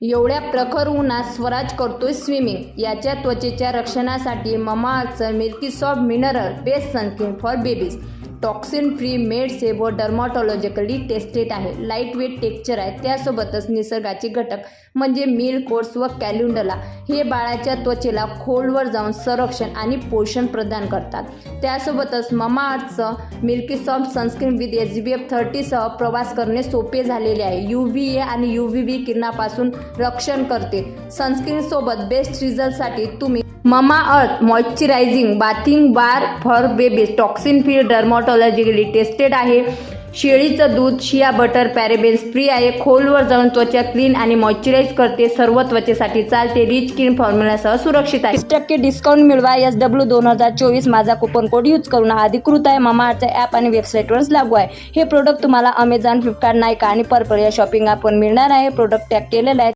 एवढ्या प्रखर उन्हात स्वराज करतोय स्विमिंग. याच्या त्वचेच्या रक्षणासाठी ममाअर्थचं milky soft mineral based sunscreen for babies toxin free, made safe व डर्मॅटॉलॉजिकली टेस्टेड आहे. लाईट वेट टेक्स्चर आहे. त्यासोबतच निसर्गाचे घटक म्हणजे मिल्क, ओट्स व कॅल्युंडला हे बाळाच्या त्वचेला खोलवर जाऊन संरक्षण आणि पोषण प्रदान करतात. त्यासोबतच ममाअर्थचं milky soft sunscreen with SPF 30 सह प्रवास करणे सोपे झालेले आहे. UVA आणि UVB किरणापासून रक्षण करते. सनस्क्रीनसोबत बेस्ट रिझल्टसाठी तुम्ही Mamaearth moisturising bathing bar for babies toxin free, dermatologically tested आहे. शेळीचं दूध, शिया बटर, पॅरेबेन्स फ्री आहे. खोलवर जाऊन त्वचा क्लीन आणि मॉइश्चराईज करते. सर्व त्वचेसाठी चालते. रिच स्किन फॉर्म्युलासह सुरक्षित आहे. 20% डिस्काउंट मिळवा. SW2024 माझा कुपन कोड यूज करून. हा अधिकृत आहे. ममाअर्थच्या ॲप आणि वेबसाईटवरच लागू आहे. हे प्रोडक्ट तुम्हाला अमेझॉन, फ्लिपकार्ट, नायका आणि पर्पल या शॉपिंग ॲपवर मिळणार आहे. प्रोडक्ट टॅग केलेला आहे.